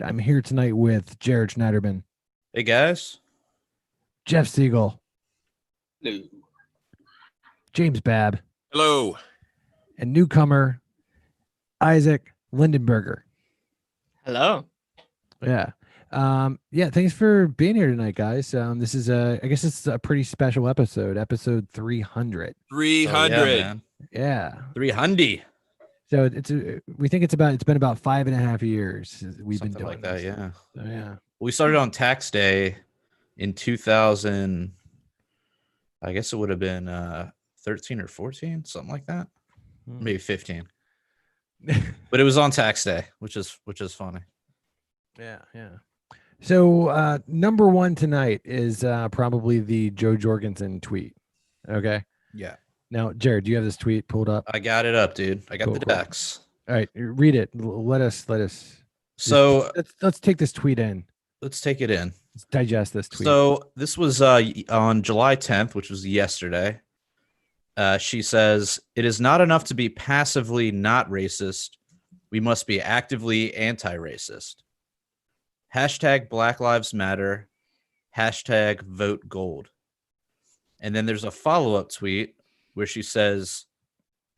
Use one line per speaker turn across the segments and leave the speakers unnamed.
I'm here tonight with Jared Schneiderman,
Hey guys.
Jeff Siegel,
No.
James Babb,
Hello.
and newcomer Isaac Lindenberger.
Hello.
Yeah. Yeah, thanks for being here tonight, guys. This is I guess it's a pretty special episode 300.
300.
Oh, yeah, man.
Yeah.
300.
So we think it's been about 5.5 years we've
Something
been doing
like that,
this.
yeah.
So, yeah.
We started on tax day in 2000. I guess it would have been 13 or 14, something like that. Maybe 15. But it was on tax day, which is funny.
Yeah. So number one tonight is probably the Joe Jorgenson tweet. Okay.
Yeah.
Now, Jared, do you have this tweet pulled up?
I got it up, dude. I got
Cool,
the
cool.
decks.
All right, read it. Let us.
So
let's take this tweet in.
let's take it in.
Let's digest this tweet.
So this was on July 10th, which was yesterday. She says, "It is not enough to be passively not racist. We must be actively anti-racist. Hashtag Black Lives Matter. Hashtag Vote Gold." And then there's a follow-up tweet where she says,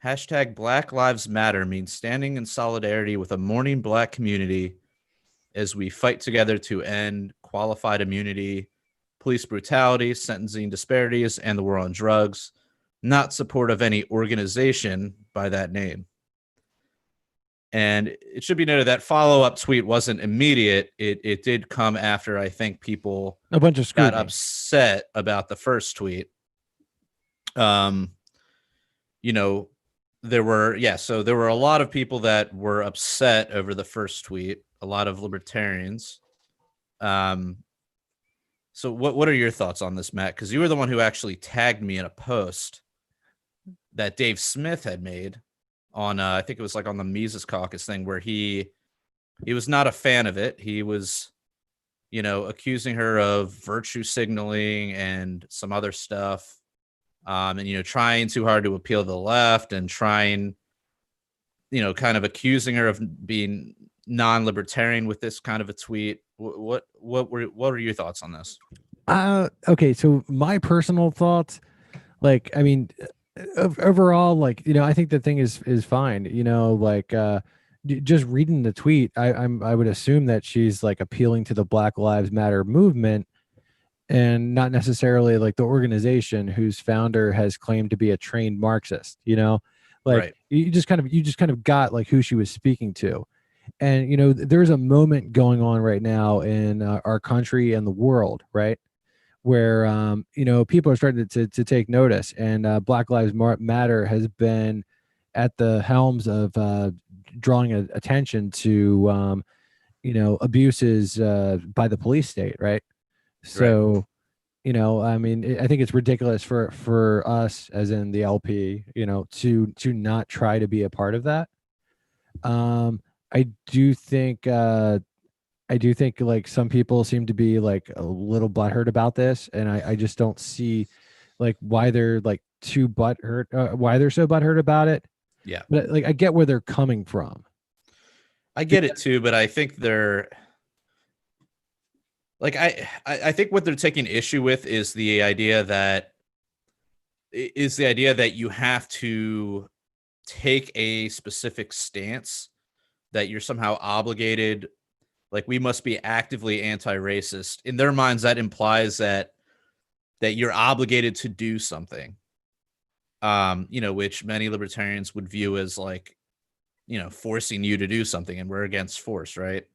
hashtag Black Lives Matter means standing in solidarity with a mourning Black community as we fight together to end qualified immunity, police brutality, sentencing disparities, and the war on drugs, not support of any organization by that name. And it should be noted that follow-up tweet wasn't immediate. It did come after, I think, people
a bunch of scrutiny.
got upset about the first tweet. There were a lot of people that were upset over the first tweet, a lot of libertarians. So what are your thoughts on this, Matt? Because you were the one who actually tagged me in a post that Dave Smith had made on I think it was like on the Mises Caucus thing, where he was not a fan of it. He was, accusing her of virtue signaling and some other stuff. And trying too hard to appeal to the left and trying, kind of accusing her of being non-libertarian with this kind of a tweet. What were your thoughts on this?
Okay, so my personal thoughts, overall, I think the thing is fine. Just reading the tweet, I would assume that she's like appealing to the Black Lives Matter movement, and not necessarily like the organization whose founder has claimed to be a trained Marxist.
Right.
You just kind of got like who she was speaking to. And there's a moment going on right now in our country and the world, right, where people are starting to take notice, and Black Lives Matter has been at the helms of drawing attention to abuses by the police state, right? So, I think it's ridiculous for us, as in the LP, to not try to be a part of that. I do think like some people seem to be like a little butthurt about this, and I just don't see like why they're like why they're so butthurt about it.
Yeah,
but like I get where they're coming from.
I get it too, but I think they're like I think what they're taking issue with is the idea that you have to take a specific stance, that you're somehow obligated, like we must be actively anti-racist. In their minds, that implies that you're obligated to do something, which many libertarians would view as like, forcing you to do something, and we're against force, right?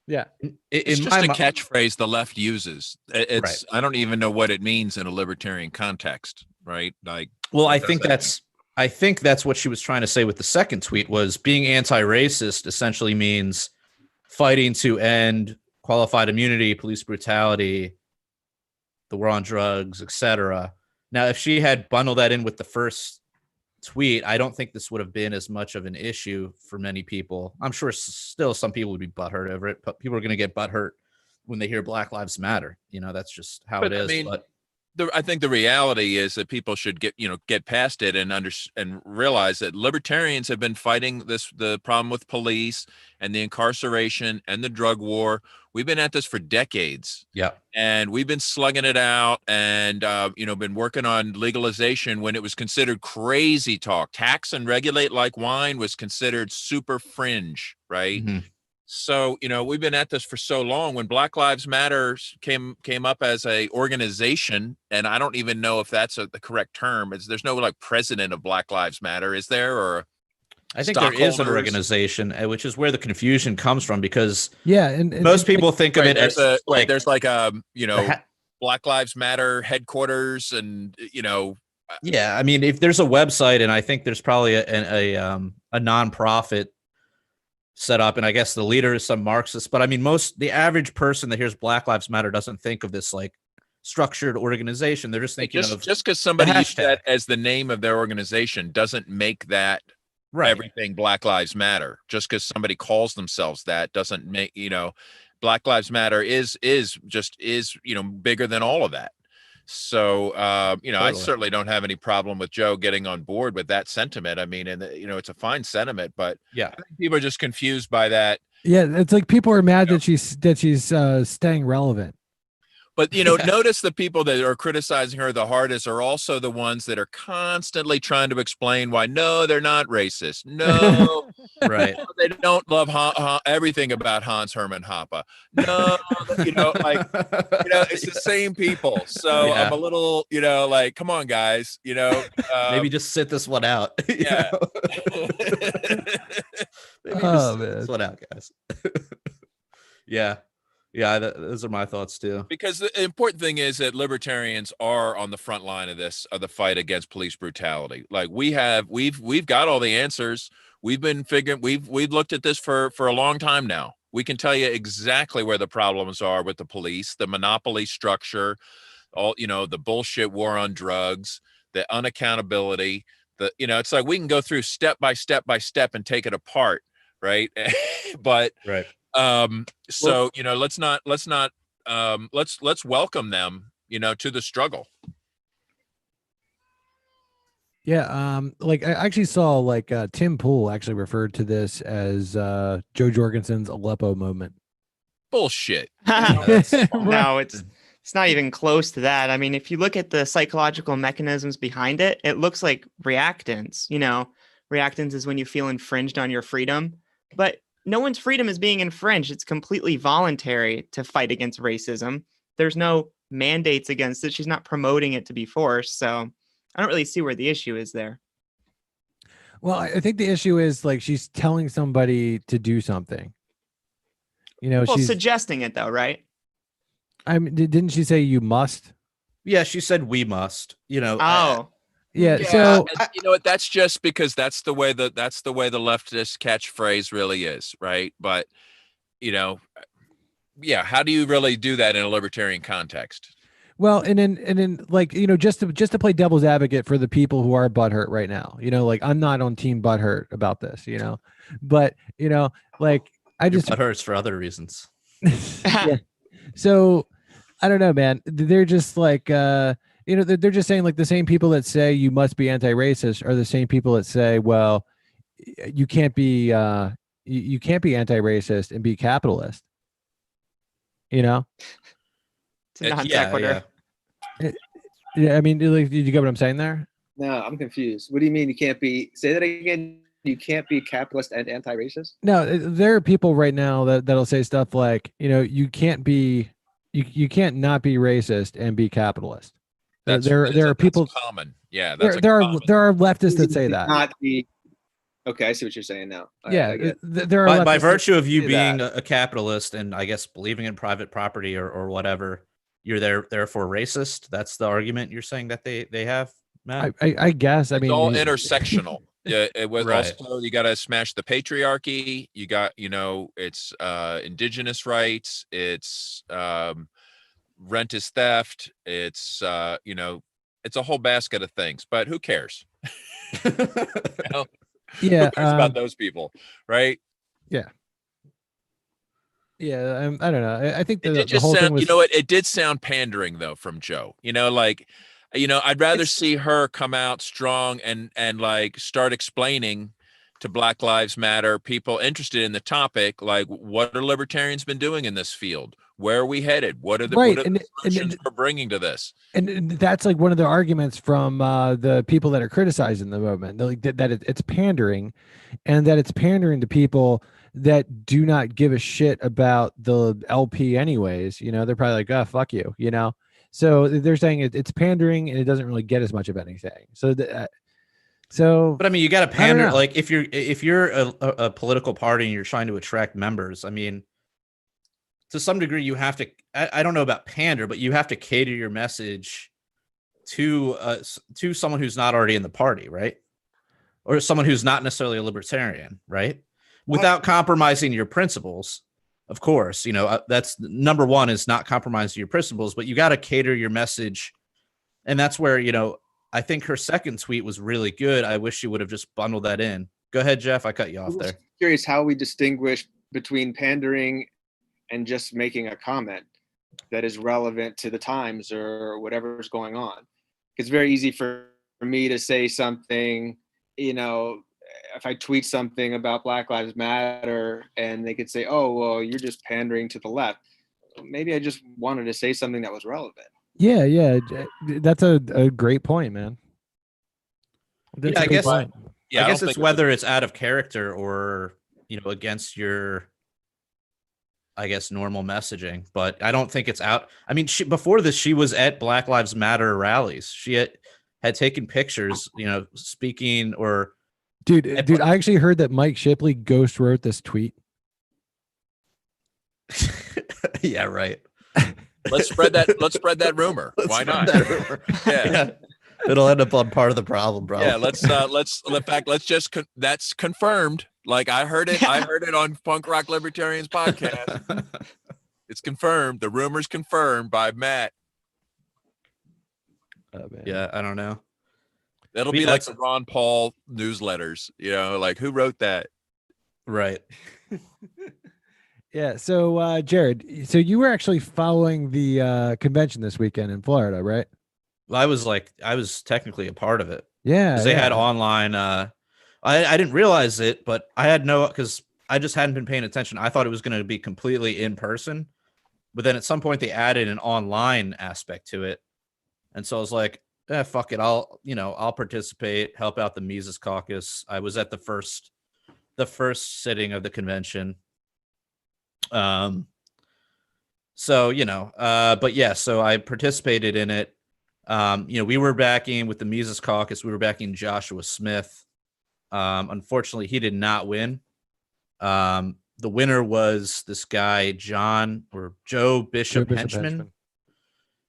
Yeah.
It's just a catchphrase the left uses. It's right. I don't even know what it means in a libertarian context, right? Like,
well, I think that's what she was trying to say with the second tweet, was being anti-racist essentially means fighting to end qualified immunity, police brutality, the war on drugs, etc. Now, if she had bundled that in with the first tweet, I don't think this would have been as much of an issue for many people. I'm sure still some people would be butthurt over it, but people are going to get butthurt when they hear Black Lives Matter. That's just how it is.
I think the reality is that people should get past it and and realize that libertarians have been fighting the problem with police and the incarceration and the drug war. We've been at this for decades.
Yeah.
And we've been slugging it out and, been working on legalization when it was considered crazy talk. Tax and regulate like wine was considered super fringe, right?
Mm-hmm.
So, we've been at this for so long. When Black Lives Matter came up as a organization, and I don't even know if that's the correct term. There's no like president of Black Lives Matter, is there? Or
I think there is an organization, which is where the confusion comes from, because
and
most people think of it as
there's like Black Lives Matter headquarters, and
yeah. I mean, if there's a website, and I think there's probably a nonprofit set up, and I guess the leader is some Marxist, but I mean, the average person that hears Black Lives Matter doesn't think of this like structured organization. They're just thinking of
just because somebody used that as the name of their organization doesn't make that everything Black Lives Matter. Just because somebody calls themselves that doesn't make, Black Lives Matter is bigger than all of that. So,
Totally.
I certainly don't have any problem with Joe getting on board with that sentiment. I mean, and it's a fine sentiment, but
yeah,
I think people are just confused by that.
Yeah, it's like people are mad that she's staying relevant.
But, notice the people that are criticizing her the hardest are also the ones that are constantly trying to explain why, no, they're not racist. No,
right.
They don't love everything about Hans Hermann Hoppe. No, it's the same people. So I'm a little, like, come on, guys,
maybe just sit this one out.
Yeah.
Maybe just sit this one out, guys. Yeah. Yeah, those are my thoughts too. Because
the important thing is that libertarians are on the front line of the fight against police brutality. Like we've got all the answers. We've been figuring. We've looked at this for a long time now. We can tell you exactly where the problems are with the police, the monopoly structure, the bullshit war on drugs, the unaccountability. It's like we can go through step by step and take it apart, right? But
right.
So let's welcome them to the struggle.
Yeah, like I actually saw like Tim Pool actually referred to this as Joe Jorgenson's Aleppo moment.
Bullshit.
No, it's not even close to that. I mean, if you look at the psychological mechanisms behind it, it looks like reactance. Reactance is when you feel infringed on your freedom, but no one's freedom is being infringed. It's completely voluntary to fight against racism. There's no mandates against it. She's not promoting it to be forced. So I don't really see where the issue is there.
Well, I think the issue is like she's telling somebody to do something. She's
suggesting it though, right?
I mean, didn't she say you must?
Yeah, she said we must.
Yeah, so
you know what? That's just because that's the way the leftist catchphrase really is, right? But how do you really do that in a libertarian context?
Well, and then like just to play devil's advocate for the people who are butthurt right now, like I'm not on team butthurt about this, but like I just
butthurts for other reasons.
Yeah. So I don't know, man. They're just like they're just saying like the same people that say you must be anti-racist are the same people that say, well, you can't be anti-racist and be capitalist.
It's a non sequitur.
Yeah, I mean, like, did you get what I'm saying there?
No, I'm confused. What do you mean you can't be? Say that again. You can't be capitalist and anti-racist?
No, there are people right now that'll say stuff like, you can't be, you can't not be racist and be capitalist. There are people
common. Yeah,
there are leftists that say that.
Not be. Okay, I see what you're saying now.
Yeah, there are
by virtue of you being a capitalist and I guess believing in private property or whatever, you're therefore racist. That's the argument you're saying that they have, Matt?
I guess. I mean,
it's all intersectional. Yeah, it was
right.
Also you got to smash the patriarchy. You got it's indigenous rights. It's rent is theft. It's it's a whole basket of things. But who cares?
Yeah,
who cares about those people, right?
Yeah. Yeah, I don't know. I think
It
the
did just
whole thing
sound,
was.
you know what? It did sound pandering though from Joe. You know, like, you know, I'd rather see her come out strong and like start explaining to Black Lives Matter people interested in the topic, like what are libertarians been doing in this field? Where are we headed? What are the
Right,
solutions we're bringing to this?
and that's like one of the arguments from the people that are criticizing the movement. They're like that it's pandering, and that it's pandering to people that do not give a shit about the LP anyways. You know, they're probably like, oh, fuck you, you know. So they're saying it's pandering and it doesn't really get as much of anything. So
But I mean, you got to
I don't
pander.
know.
Like if you're a political party and you're trying to attract members, I mean, to some degree, you have to. I don't know about pander, but you have to cater your message to someone who's not already in the party, right? Or someone who's not necessarily a libertarian, right? Without compromising your principles. Of course, you know, that's number one, is not compromising your principles, but you got to cater your message. And that's where, you know, I think her second tweet was really good. I wish she would have just bundled that in. Go ahead, Jeff. I cut you off there.
Curious how we distinguish between pandering and just making a comment that is relevant to the times or whatever's going on. It's very easy for me to say something, you know, if I tweet something about Black Lives Matter and they could say, oh, well, you're just pandering to the left. Maybe I just wanted to say something that was relevant.
Yeah, that's a great point, man. That's
Yeah,
a
I
great
guess.
point.
I guess it's whether it's out of character or, you know, against your, I guess, normal messaging. But I don't think it's out. I mean, before this, she was at Black Lives Matter rallies. She had taken pictures, you know, speaking or.
Dude, I actually heard that Mike Shipley ghost wrote this tweet.
Yeah, right.
Let's spread that rumor. Why not?
Rumor. Yeah. It'll end up on part of the problem, bro.
Yeah, let's just that's confirmed. Like I heard it on Punk Rock Libertarians podcast. It's confirmed. The rumor's confirmed by Matt.
Oh, man.
Yeah, I don't know.
That'll be like the Ron Paul newsletters, you know, like who wrote that?
Right.
Yeah. So, Jared, so you were actually following the convention this weekend in Florida, right?
Well, I was technically a part of it.
Yeah.
Because they had online. I didn't realize it, but I had because I just hadn't been paying attention. I thought it was going to be completely in person, but then at some point they added an online aspect to it, and so I was like, fuck it, I'll participate, help out the Mises Caucus. I was at the first sitting of the convention. So, you know, but yeah, so I participated in it. You know, we were backing with the Mises Caucus. We were backing Joshua Smith. Unfortunately, he did not win. The winner was this guy, Joe Bishop Henchman,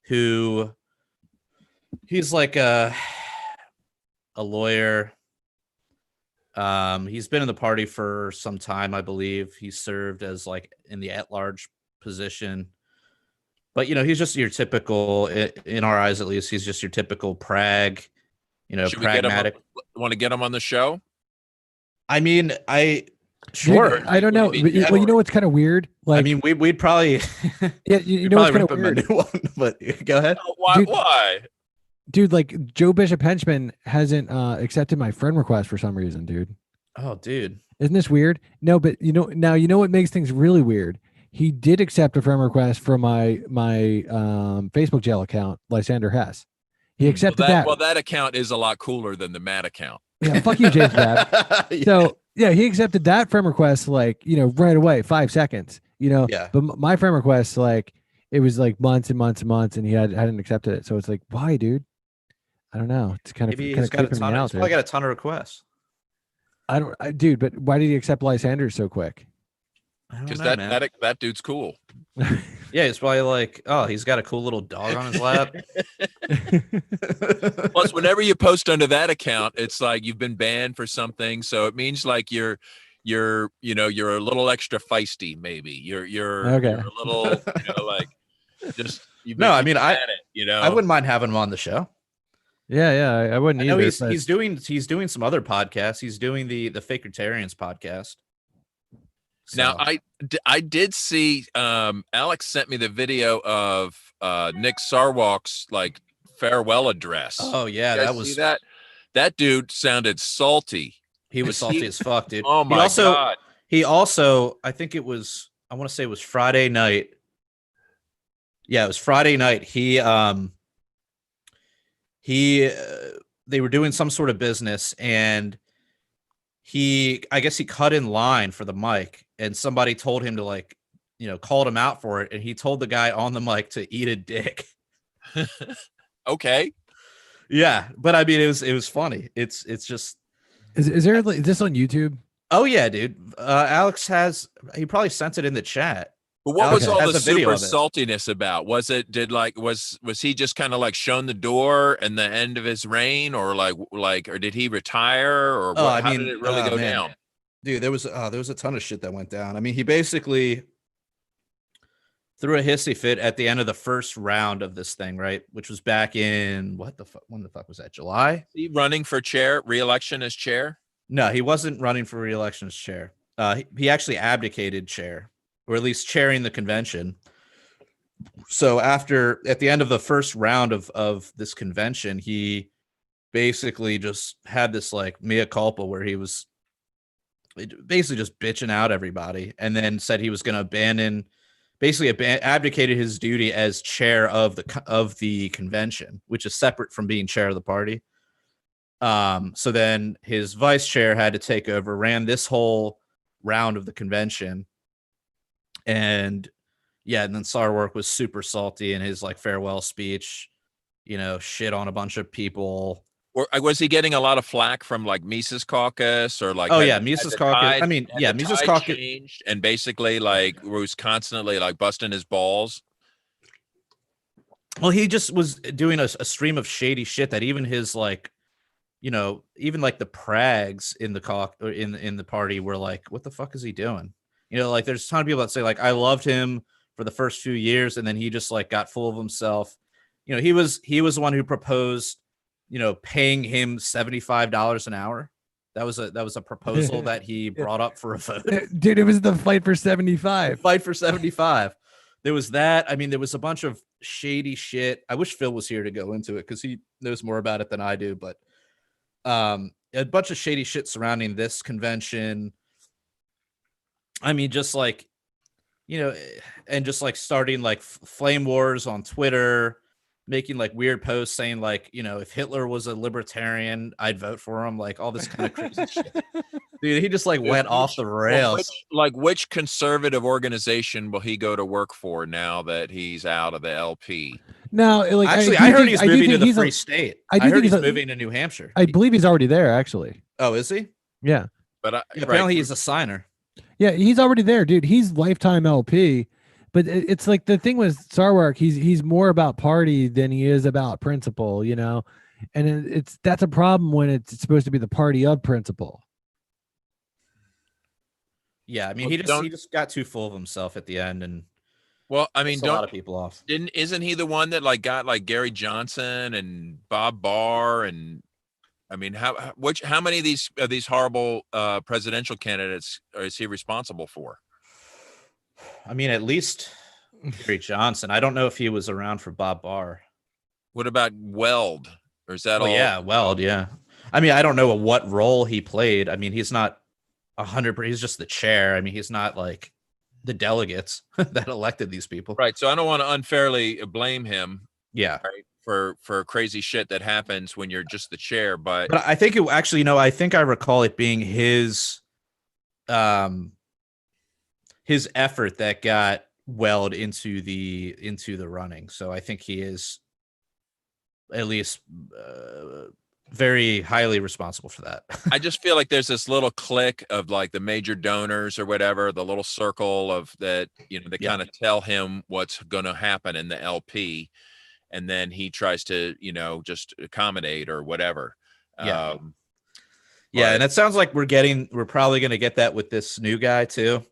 who he's like a lawyer. He's been in the party for some time, I believe. He served as like in the at-large position. But, you know, he's just your typical, in our eyes at least, he's just your typical pragmatic.
Want to get him on the show?
I mean, sure.
Dude, I don't know. Well, you know what's kind of weird? Like,
I mean, we'd probably,
yeah, you know what's kind of weird?
A new one, but go ahead.
Why?
Dude, like Joe Bishop Henchman hasn't accepted my friend request for some reason, dude.
Oh, dude.
Isn't this weird? No, but you know what makes things really weird? He did accept a friend request from my Facebook jail account, Lysander Hess. He accepted that.
Well, that account is a lot cooler than the Matt account.
Yeah, fuck you, James Rabb. So yeah, he accepted that friend request like, you know, right away, 5 seconds. You know,
yeah.
But my friend request, like, it was like months and months and months, and he hadn't accepted it. So it's like, why, dude? I don't know. It's kind of
he's probably got a ton of requests.
Dude, but why did he accept Lysander so quick?
Because that dude's cool.
Yeah, it's probably like, oh, he's got a cool little dog on his lap.
Plus, whenever you post under that account, it's like you've been banned for something, so it means like you're a little extra feisty. Maybe you're
okay.
You're a little, you know, like just.
I mean, I wouldn't mind having him on the show.
Yeah, I wouldn't either.
He's doing some other podcasts. He's doing the Fakertarians podcast.
Now,
So,
I did see Alex sent me the video of Nick Sarwark's like farewell address.
oh yeah,
You guys
that
see
was
that? That dude sounded salty.
he was salty as fuck, dude.
Oh my God.
He also, I think it was, I want to say it was Friday night. Yeah, it was Friday night. They were doing some sort of business, and I guess he cut in line for the mic, and somebody told him to like, called him out for it, and he told the guy on the mic to eat a dick.
Okay.
Yeah, but I mean, it was funny. It's just,
Is there like, is this on YouTube?
oh yeah, dude. Alex he probably sent it in the chat.
But what
Alex
was all
has
the
a video
super
of it.
saltiness about? Was he just kind of like shown the door and the end of his reign, or or did he retire, or
Oh,
what? How did it really go down?
Dude, there was a ton of shit that went down. I mean, he basically threw a hissy fit at the end of the first round of this thing, right? Which was back in when the fuck was that? July?
He running for re-election as chair?
No, he wasn't running for re-election as chair. He actually abdicated chair, or at least chairing the convention. So at the end of the first round of this convention, he basically just had this like mea culpa where he was basically just bitching out everybody, and then said he was going to abdicated his duty as chair of the convention, which is separate from being chair of the party. So then his vice chair had to take over, ran this whole round of the convention. And yeah, and then Sarwark was super salty in his like farewell speech, shit on a bunch of people.
Or was he getting a lot of flack from like Mises Caucus, or like?
Oh yeah, Mises Caucus. I mean, yeah, Mises Caucus
changed, and basically like was constantly like busting his balls.
Well, he just was doing a stream of shady shit that even his like, even like the prags in the party were like, what the fuck is he doing? Like there's a ton of people that say like, I loved him for the first few years, and then he just like got full of himself. He was the one who proposed, paying him $75 an hour. That was a proposal that he brought up for a vote.
Dude, it was the fight for 75.
Fight for 75. There was that. I mean, there was a bunch of shady shit. I wish Phil was here to go into it because he knows more about it than I do. But a bunch of shady shit surrounding this convention. I mean, just like, and just like starting like flame wars on Twitter, making like weird posts saying like, if Hitler was a libertarian, I'd vote for him. Like all this kind of crazy shit. Dude, he just like went off the rails.
Which conservative organization will he go to work for now that he's out of the LP?
No, like
actually, I heard he's moving to the Free State. I heard he's moving to New Hampshire.
I believe he's already there, actually.
Oh, is he?
Yeah.
But
apparently he's a signer.
Yeah, he's already there, dude. He's lifetime LP. But it's like the thing with Sarwark, he's more about party than he is about principle, and that's a problem when it's supposed to be the party of principle.
Yeah, I mean, he just got too full of himself at the end, and
well, I mean,
a lot of people off.
Isn't he the one that like got like Gary Johnson and Bob Barr, and I mean, how many of these horrible presidential candidates is he responsible for?
I mean, at least Gary Johnson. I don't know if he was around for Bob Barr.
What about Weld? Or is that all?
Yeah, Weld. Yeah. I mean, I don't know what role he played. I mean, he's not 100%. He's just the chair. I mean, he's not like the delegates that elected these people.
Right. So I don't want to unfairly blame him.
Yeah.
Right, for crazy shit that happens when you're just the chair. But
I think it actually, I think I recall it being his effort that got Weld into the running. So I think he is at least very highly responsible for that.
I just feel like there's this little clique of like the major donors or whatever, the little circle of that, they kind of tell him what's going to happen in the LP. And then he tries to, just accommodate or whatever.
Yeah. And it sounds like we're probably going to get that with this new guy too.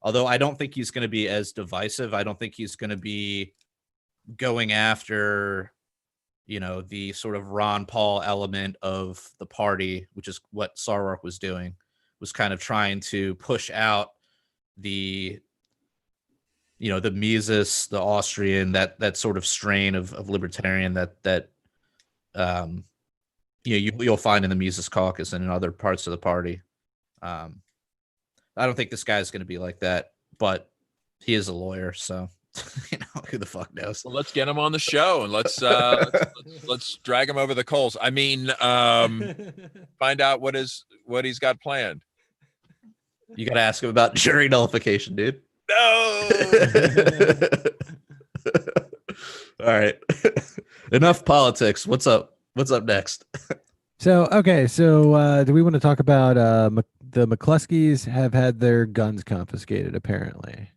Although I don't think he's going to be as divisive. I don't think he's going to be going after, the sort of Ron Paul element of the party, which is what Sarwark was doing, was kind of trying to push out the the Mises, the Austrian, that sort of strain of libertarian that you'll find in the Mises caucus and in other parts of the party. I don't think this guy's going to be like that, but he is a lawyer, so who the fuck knows?
Well, let's get him on the show and let's drag him over the coals. I mean, find out what he's got planned.
You got to ask him about jury nullification, dude.
No.
All right. Enough politics. What's up? What's up next?
So do we want to talk about the McCluskeys have had their guns confiscated, apparently?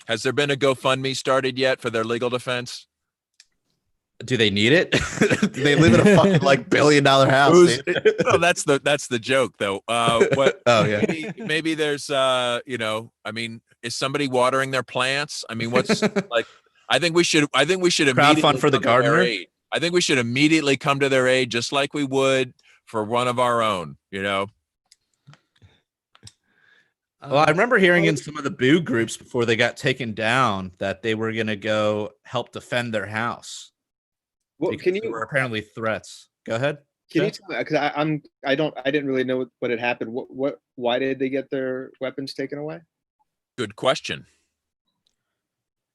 Has there been a GoFundMe started yet for their legal defense?
Do they need it? Do they live in a fucking $1 billion house?
Well, that's the joke, though. What?
Oh yeah.
Maybe there's I mean, is somebody watering their plants? I mean, what's like? I think we should
Crowdfund for the gardener.
I think we should immediately come to their aid, just like we would for one of our own.
Well, I remember hearing in some of the boo groups before they got taken down that they were going to go help defend their house.
Well,
there were apparently threats. Go ahead.
Can you tell me? Because I didn't really know what had happened. Why did they get their weapons taken away?
Good question.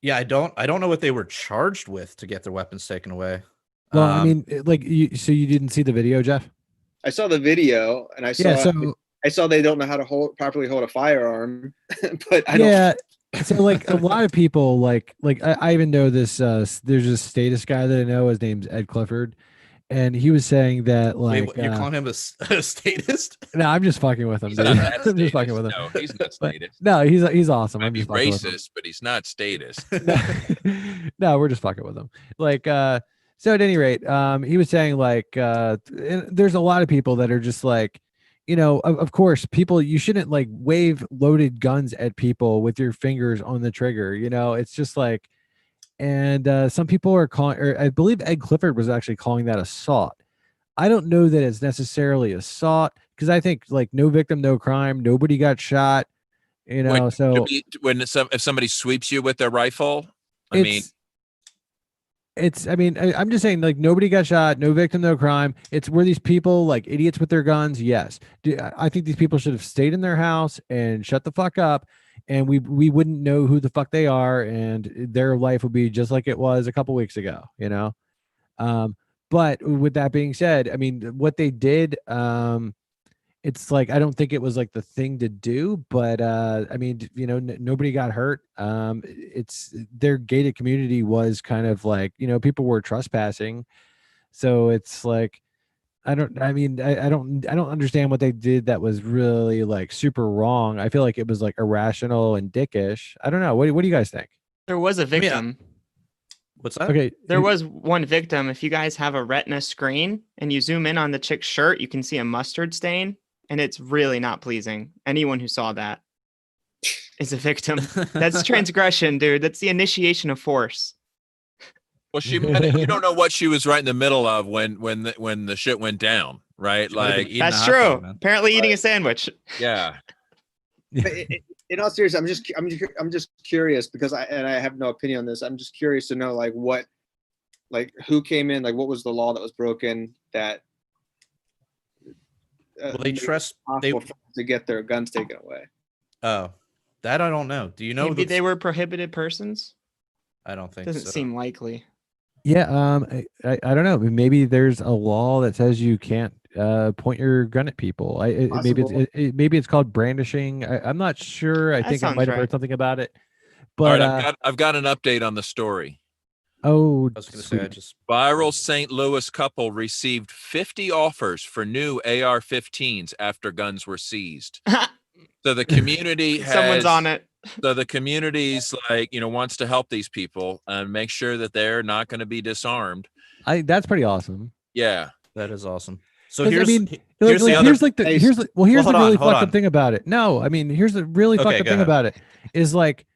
Yeah, I don't know what they were charged with to get their weapons taken away.
Well, I mean, so you didn't see the video, Jeff?
I saw the video, and I saw they don't know how to properly hold a firearm, but I don't.
Yeah, so like a lot of people like I even know this. There's this status guy that I know. His name's Ed Clifford, and he was saying that like
Wait, you're calling him a statist?
No, I'm just fucking with him. Dude. I'm just fucking with him.
No, he's not statist.
No, he's awesome.
I'm just racist, but he's not statist.
No, we're just fucking with him. Like, so at any rate, he was saying like, there's a lot of people that are just like, of course, people, you shouldn't like wave loaded guns at people with your fingers on the trigger. It's just like, and some people are calling, or I believe Ed Clifford was actually calling that assault. I don't know that it's necessarily assault because I think like no victim, no crime, nobody got shot. So
if somebody sweeps you with their rifle,
I'm just saying like nobody got shot, no victim, no crime. Were these people like idiots with their guns? Yes. I think these people should have stayed in their house and shut the fuck up, and we wouldn't know who the fuck they are, and their life would be just like it was a couple weeks ago, But with that being said, I mean, what they did, it's like I don't think it was like the thing to do, but I mean, nobody got hurt. It's their gated community was kind of like people were trespassing, so it's like I don't understand what they did that was really like super wrong. I feel like it was like irrational and dickish. I don't know. What do you guys think?
There was a victim.
What's that?
Okay,
There was one victim. If you guys have a retina screen and you zoom in on the chick's shirt, you can see a mustard stain. And it's really not pleasing. Anyone who saw that is a victim. That's transgression, dude. That's the initiation of force.
Well, you don't know what she was right in the middle of when the shit went down, right? Like
that's true. Apparently eating a sandwich.
Yeah.
In all seriousness, I'm just curious because I have no opinion on this. I'm just curious to know who came in, like what was the law that was broken that
they
to get their guns taken away.
Oh, that I don't know. Do you know?
Maybe they were prohibited persons.
I don't think
Doesn't
so.
seem likely.
Yeah, I don't know. Maybe there's a law that says you can't point your gun at people. Maybe it's called brandishing. I'm not sure. I think I might have heard something about it. But
all right, I've got an update on the story.
Oh,
I was going to say,
viral St. Louis couple received 50 offers for new AR-15s after guns were seized. So the community
someone's on it.
So the community's wants to help these people and make sure that they're not going to be disarmed.
That's pretty awesome.
Yeah,
that is awesome. So here's the
really fucked up thing about it. No, I mean, here's the really fucked up thing about it is like,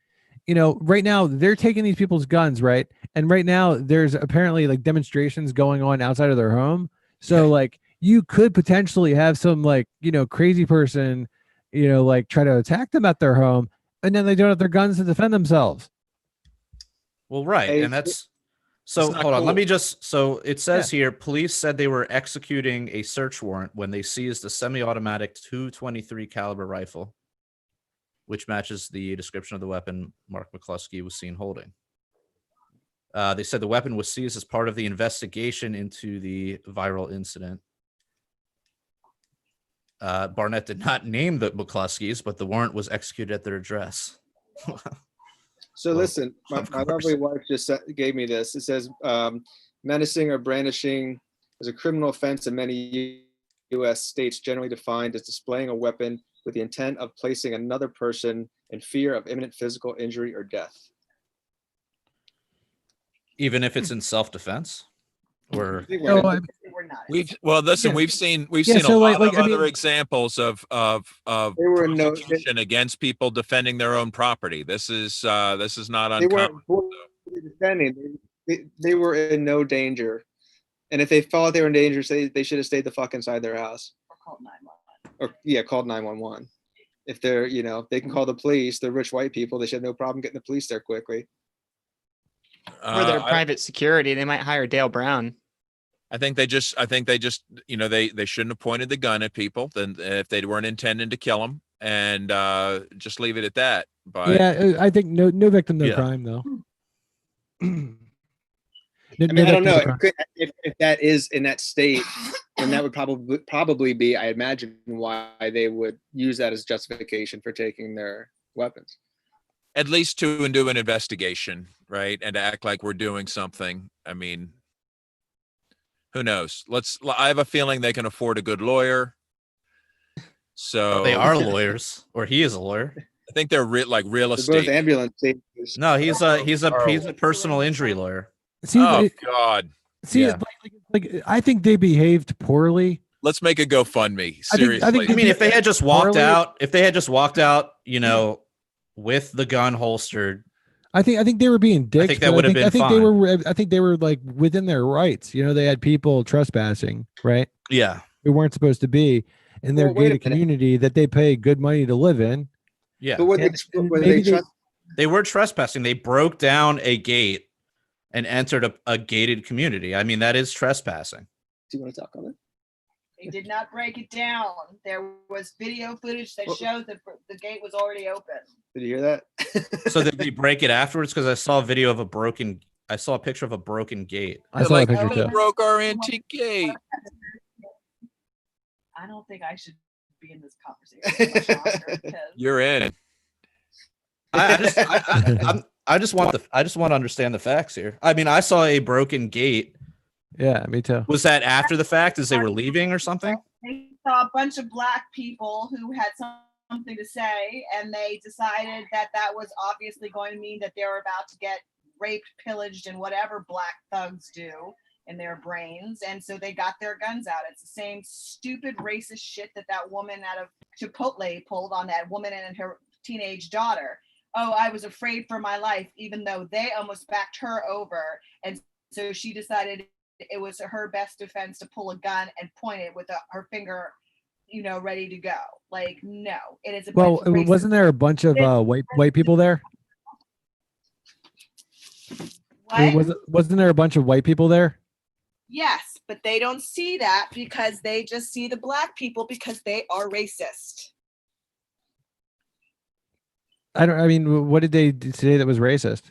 right now they're taking these people's guns, right? And right now there's apparently like demonstrations going on outside of their home. So like you could potentially have some like, crazy person, like try to attack them at their home. And then they don't have their guns to defend themselves.
Well, right,
Hey,
and that's so.
not
Hold on, let
cool.
me just. So it says here, police said they were executing a search warrant when they seized a semi-automatic .223 caliber rifle, which matches the description of the weapon Mark McCluskey was seen holding. They said the weapon was seized as part of the investigation into the viral incident. Barnett did not name the McCluskeys, but the warrant was executed at their address.
So
Well,
listen, my
of course.
lovely wife just gave me this. It says menacing or brandishing is a criminal offense in many U.S. states, generally defined as displaying a weapon with the intent of placing another person in fear of imminent physical injury or death.
Even if it's in self-defense, or
I think
No,
we're-
I-
Listen,
Yeah.
we've seen
Yeah,
a
so,
lot
like,
of
I
other
mean-
examples of
They were no-
prosecution against people defending their own property. This is not
they weren't
uncommon.
fully defending. They were in no danger. And if they thought they were in danger, they should have stayed the fuck inside their house.
Or called 911.
Or yeah, called 911. If they're, they can call the police. They're rich white people. They should have no problem getting the police there quickly.
For their private security, they might hire Dale Brown.
I think they just, they shouldn't have pointed the gun at people then if they weren't intending to kill them, and just leave it at that. But
yeah, I think no victim, no
Yeah.
crime, though.
I mean, I don't know if that is in that state, then that would probably be, I imagine, why they would use that as justification for taking their weapons.
at least to do an investigation, right? And to act like we're doing something. I mean, who knows? I have a feeling they can afford a good lawyer. So
they are lawyers, or he is a lawyer.
I think they're real
They're both
estate.
ambulance safeties.
No, he's a personal injury lawyer.
See,
Oh God.
see, like I think they behaved poorly.
Let's make a GoFundMe.
I think-
Seriously.
I mean, if they had just walked
Poorly-
out, with the gun holstered,
I think they were being dicks.
think that
but
would have been
I think
fine.
I think they were like within their rights. They had people trespassing, right?
yeah,
Who weren't supposed to be in their
Well, wait a
gated
minute.
community that they pay good money to live in.
yeah.
But
And
were
maybe
they trust?
They were trespassing. They broke down a gate and entered a gated community. I mean, that is trespassing.
Do you want to talk on it?
They did not break it down. There was video footage that showed that the gate was already open.
Did you hear that?
So did they break it afterwards? Because I saw a picture of a broken gate.
I saw a
Like,
picture
"Oh, they
too.
broke our antique gate."
I don't think I should be in this conversation much longer because
You're in.
I just want to understand the facts here. I mean, I saw a broken gate.
Yeah, me too.
Was that after the fact, as they were leaving or something?
they saw a bunch of Black people who had something to say, and they decided that was obviously going to mean that they were about to get raped, pillaged, and whatever Black thugs do in their brains. And so they got their guns out. It's the same stupid racist shit that woman out of Chipotle pulled on that woman and her teenage daughter. Oh, I was afraid for my life, even though they almost backed her over. And so she decided it was her best defense to pull a gun and point it with her finger, ready to go. Like, no, it is a
Well,
bunch of racist-
wasn't there a bunch of white people there?
What?
Wasn't there a bunch of white people there?
Yes, but they don't see that because they just see the Black people because they are racist.
I mean, what did they say that was racist?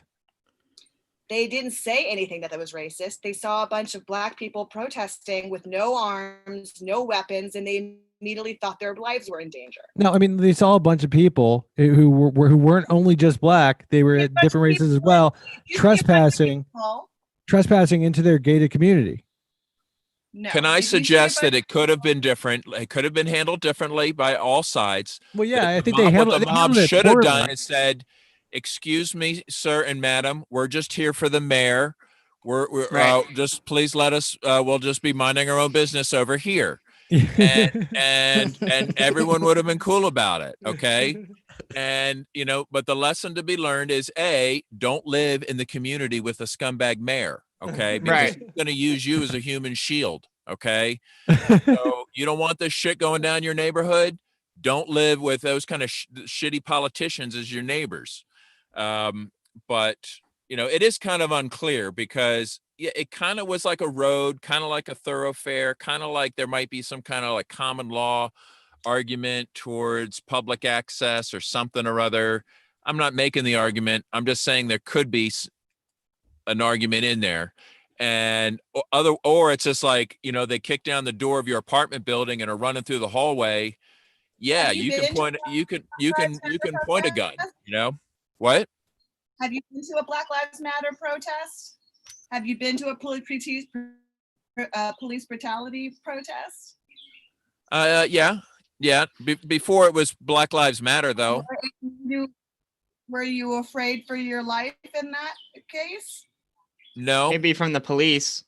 They didn't say anything that was racist. They saw a bunch of Black people protesting with no arms, no weapons, and they immediately thought their lives were in danger.
No, I mean, they saw a bunch of people who weren't only just Black; they were
Yeah,
at
but
different races as
people-
well,
You see a bunch of
trespassing
people-
into their gated community.
No.
Can I
Did you see a
suggest that
bunch-
it could have been different? It could have been handled differently by all sides.
Well, yeah,
That
I
the
think
mob-
they handled
what the mob
it
should have
poorly.
done is said, "Excuse me, sir and madam, we're just here for the mayor. We're
Right.
just please let us. We'll just be minding our own business over here." and everyone would have been cool about it. Okay. And but the lesson to be learned is don't live in the community with a scumbag mayor. Okay. Because
Right.
he's going to use you as a human shield. Okay. So you don't want this shit going down your neighborhood. don't live with those kind of shitty politicians as your neighbors. But you know, it is kind of unclear because it kind of was like a road, kind of like a thoroughfare, kind of like there might be some kind of like common law argument towards public access or something or other. I'm not making the argument. I'm just saying there could be an argument in there. And or it's just like, you know, they kick down the door of your apartment building and are running through the hallway. Yeah, you can point point a gun, you know? What?
Have you been to a Black Lives Matter protest? Have you been to a police brutality protest?
Yeah. Before it was Black Lives Matter, though.
Were you afraid for your life in that case?
No.
Maybe from the police.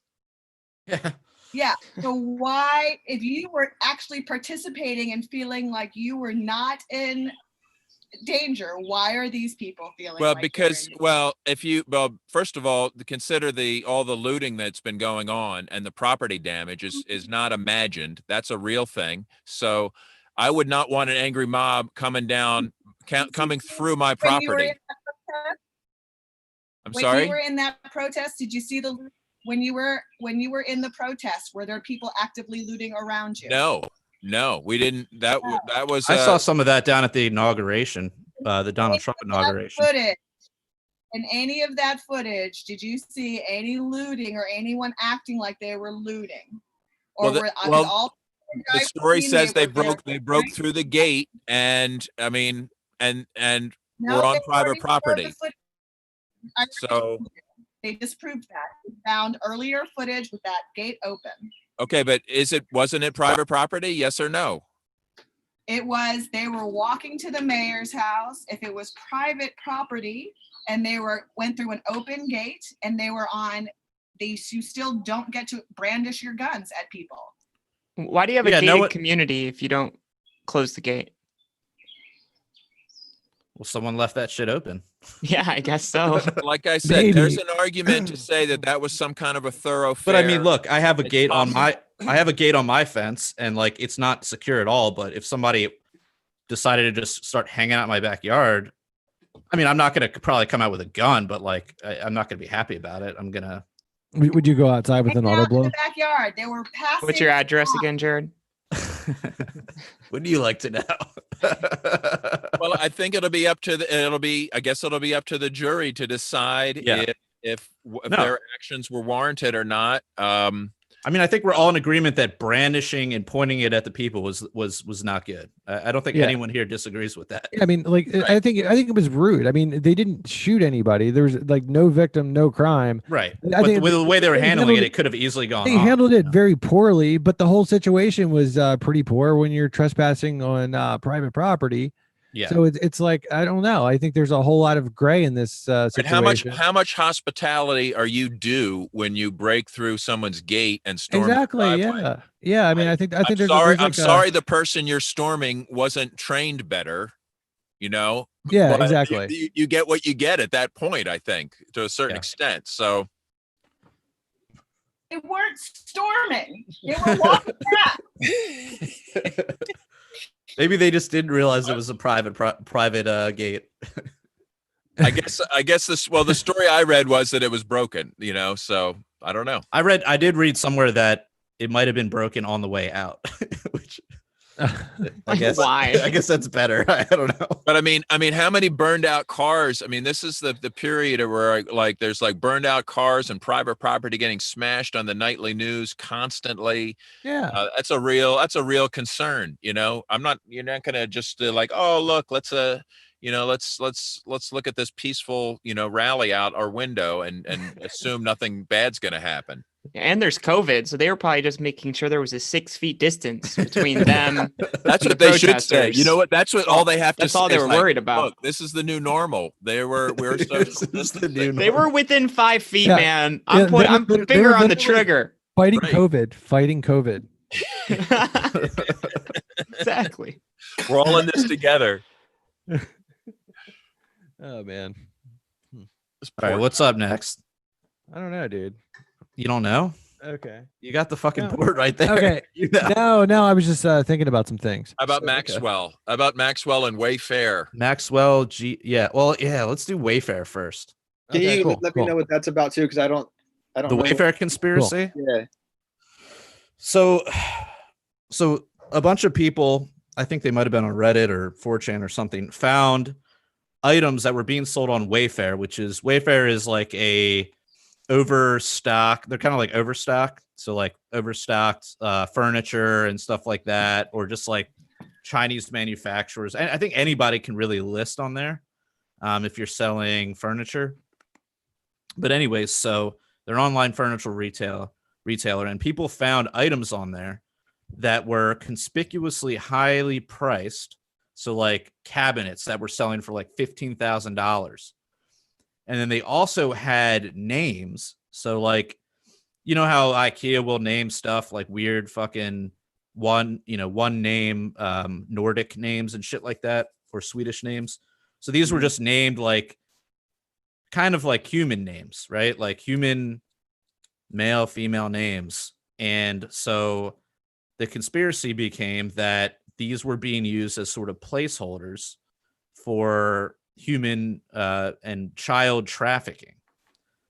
Yeah. So why, if you were actually participating and feeling like you were not in danger, why are these people feeling
well
like
because first of all, consider all the looting that's been going on, and the property damage is not imagined. That's a real thing. So I would not want an angry mob coming through my property. I'm sorry?
When you were in that protest, did you see when you were in the protest, were there people actively looting around you?
No, we didn't. That was.
I saw some of that down at the inauguration, the Donald Trump inauguration.
In any of that footage, did you see any looting or anyone acting like they were looting? Or
the story says they broke through the gate, and I mean, and we're on private property. So
they disproved that. We found earlier footage with that gate open.
Okay, but wasn't it private property? Yes or no?
It was. They were walking to the mayor's house. If it was private property and they went through an open gate and they were you still don't get to brandish your guns at people.
Why do you have a gated community if you don't close the gate?
Well, someone left that shit open.
Yeah, I guess so.
Like I said, there's an argument to say that was some kind of a thoroughfare.
But I mean, look, I have a gate on my fence, and like it's not secure at all. But if somebody decided to just start hanging out in my backyard, I mean, I'm not gonna probably come out with a gun, but like I'm not gonna be happy about it. I'm gonna.
Would you go outside with an auto blow?
In the backyard, they were passing.
What's your address again, Jared?
Would you like to know?
Well, I think it'll be up to the jury to decide if their actions were warranted or not.
I mean, I think we're all in agreement that brandishing and pointing it at the people was not good. I don't think anyone here disagrees with that.
I mean, like, right. I think it was rude. I mean, they didn't shoot anybody. There was like no victim, no crime.
Right. I think with the way they were handling it could have easily gone.
They handled it very poorly, but the whole situation was pretty poor when you're trespassing on private property. Yeah. So it's like, I don't know. I think there's a whole lot of gray in this situation.
How much hospitality are you due when you break through someone's gate and storm?
Exactly. Yeah. Yeah. I mean, I think there's
I'm sorry the person you're storming wasn't trained better, you know?
Yeah, exactly.
You get what you get at that point, I think, to a certain extent. So
they weren't storming. They were walking back.
Maybe they just didn't realize it was a private gate.
I guess the story I read was that it was broken, you know, so I don't know.
I did read somewhere that it might have been broken on the way out, which I guess that's better. I don't know.
But I mean, how many burned out cars? I mean, this is the period where like there's like burned out cars and private property getting smashed on the nightly news constantly.
Yeah,
that's a real concern. You know, you're not gonna just like, oh look, let's look at this peaceful, rally out our window and assume nothing bad's gonna happen.
And there's COVID, so they were probably just making sure there was a 6 feet distance between them.
That's what they should say. You know what? That's what all they have to say.
That's all they were worried about.
Look, this is the new normal. We're social distancing.
They were within 5 feet, man. I'm finger on the trigger.
Fighting COVID.
Exactly.
We're all in this together.
Oh man.
All right, what's up next?
I don't know, dude.
You don't know?
Okay.
You got the fucking
No.
board right there.
Okay.
You know.
No, I was just thinking about some things.
How about
Okay.
Maxwell? How about Maxwell and Wayfarer?
Maxwell yeah. Well, yeah, let's do Wayfarer first.
Can
Okay,
you
cool,
let
cool.
me know what that's about too? Because I don't
The
know.
Wayfarer Conspiracy.
Yeah.
So a bunch of people, I think they might have been on Reddit or 4chan or something, found items that were being sold on Wayfarer, which is Wayfarer is like a overstock. They're kind of like overstock. So like overstocked furniture and stuff like that, or just like Chinese manufacturers. And I think anybody can really list on there if you're selling furniture. But anyways, so they're online furniture retailer, and people found items on there that were conspicuously highly priced. So like cabinets that were selling for like $15,000. And then they also had names. So like, you know how IKEA will name stuff like weird fucking one name, Nordic names and shit like that, or Swedish names. So these were just named like kind of like human names, right? Like human male, female names. And so the conspiracy became that these were being used as sort of placeholders for human and child trafficking.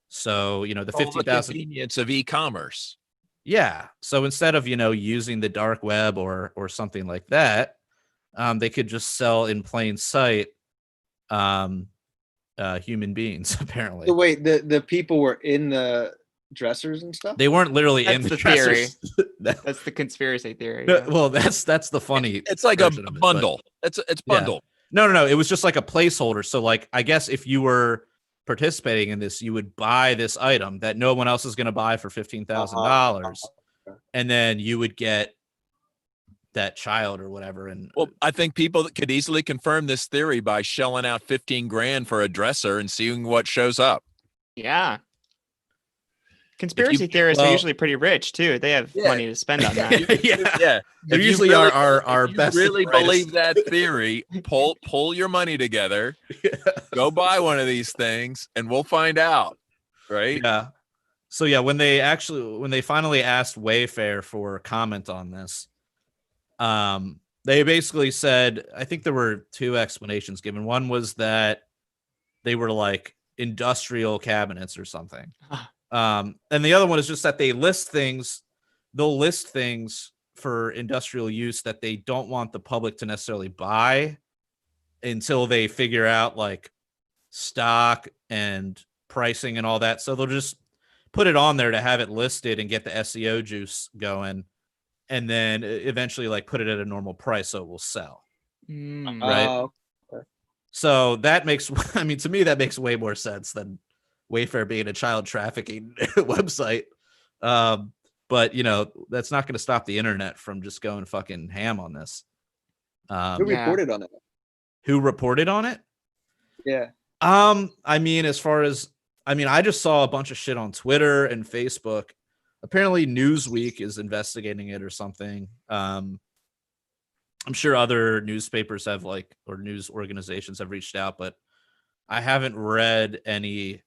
So, the
The
50,000
convenience of e-commerce.
Yeah. So instead of, using the dark web or something like that, they could just sell in plain sight human beings, apparently.
So wait, the people were in the dressers and stuff?
They weren't literally in
That's
the
the theory.
dressers.
That's the conspiracy theory.
No,
Yeah.
well, that's the funny.
It's like a
version of it, but-
bundle. It's bundle.
No. It was just like a placeholder. So, like, I guess if you were participating in this, you would buy this item that no one else is going to buy for $15,000, and then you would get that child or whatever. And
Well, I think people that could easily confirm this theory by shelling out 15 grand for a dresser and seeing what shows up.
Yeah. Conspiracy theorists are usually pretty rich too. They have money to spend on that.
yeah, they're
If you
usually
really-
our
if you
best.
really
and brightest.
believe that theory, pull your money together, go buy one of these things, and we'll find out. Right?
Yeah. So yeah, when they finally asked Wayfarer for comment on this, they basically said, I think there were two explanations given. One was that they were like industrial cabinets or something. And the other one is just that they'll list things for industrial use that they don't want the public to necessarily buy until they figure out like stock and pricing and all that. So they'll just put it on there to have it listed and get the SEO juice going, and then eventually like put it at a normal price so it will sell. Right. So that makes, to me, that makes way more sense than Wayfarer being a child trafficking website. But that's not going to stop the internet from just going fucking ham on this.
Who reported on it?
Who reported on it?
Yeah.
As far as, I just saw a bunch of shit on Twitter and Facebook. Apparently Newsweek is investigating it or something. I'm sure other newspapers have or news organizations have reached out, but I haven't read any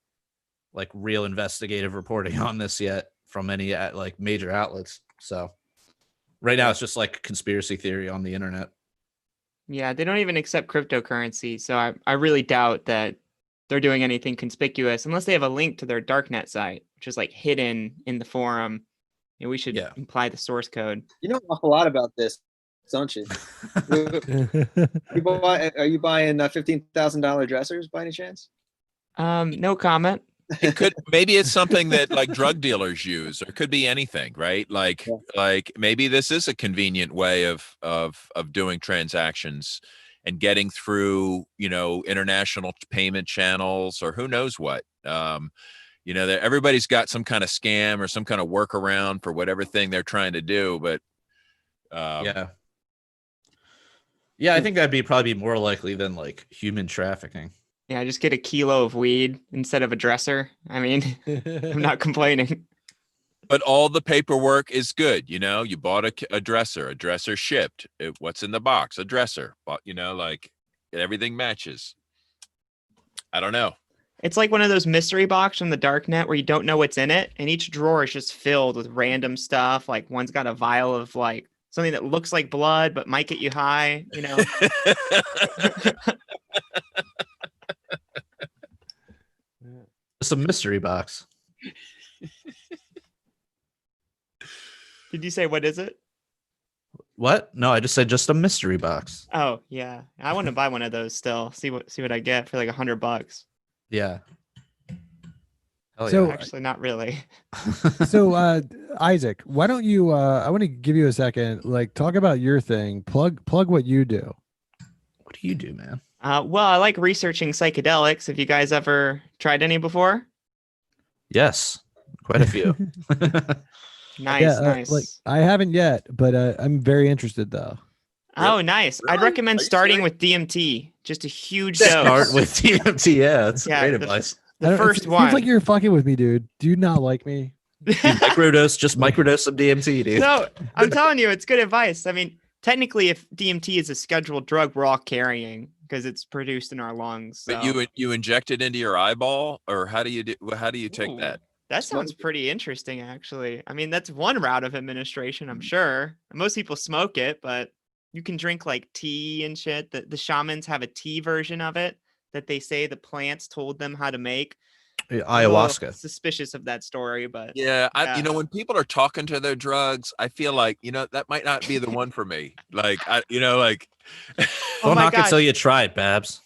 like real investigative reporting on this yet from any like major outlets. So right now it's just like conspiracy theory on the internet.
Yeah, they don't even accept cryptocurrency, so I really doubt that they're doing anything conspicuous unless they have a link to their darknet site, which is like hidden in the forum. We should imply the source code.
You know an awful lot about this, don't you? Are you buying $15,000 dressers by any chance?
No comment.
It could, maybe it's something that like drug dealers use, or it could be anything, right? Like maybe this is a convenient way of doing transactions and getting through, international payment channels, or who knows what. That everybody's got some kind of scam or some kind of workaround for whatever thing they're trying to do. But
yeah, I think that'd probably be more likely than like human trafficking.
Yeah, just get a kilo of weed instead of a dresser. I'm not complaining.
But all the paperwork is good. You bought a dresser shipped. What's in the box? A dresser. But, like everything matches. I don't know.
It's like one of those mystery box from the darknet where you don't know what's in it, and each drawer is just filled with random stuff. Like one's got a vial of like something that looks like blood but might get you high, you know.
It's a mystery box.
Did you say what is it?
What? No, I just said just a mystery box.
Oh yeah, I want to buy one of those still. See what I get for like $100.
Yeah. Hell
So-
yeah.
Actually, not really.
So Isaac, why don't you I want to give you a second, like talk about your thing, plug what you do.
What do you do, man?
Well, I like researching psychedelics. Have you guys ever tried any before?
Yes, quite a few.
Nice, nice.
Like I haven't yet, but I'm very interested though.
Oh, nice. I'd
Really?
recommend
Are you
starting
serious?
with DMT. Just a huge
Start
dose.
with TMT. Yeah, that's
Yeah,
great
the-
advice.
I
The
don't-
first
it
one.
seems like you're fucking with me, dude. Do you not like me?
Microdose, just microdose some DMT, dude.
No, I'm telling you, it's good advice. I mean, technically, if DMT is a scheduled drug, we're all carrying because it's produced in our lungs.
But
so-
you inject it into your eyeball, or how do you take
Ooh,
that?
That sounds pretty interesting, actually. I mean, that's one route of administration, I'm sure. Most people smoke it, but you can drink like tea and shit. The shamans have a tea version of it that they say the plants told them how to make. I'm a little
Ayahuasca.
suspicious of that story, but
Yeah,
Yeah.
when people are talking to their drugs, I feel like that might not be the one for me. Like
oh
Don't
my
knock it
God.
till you try it, Babs.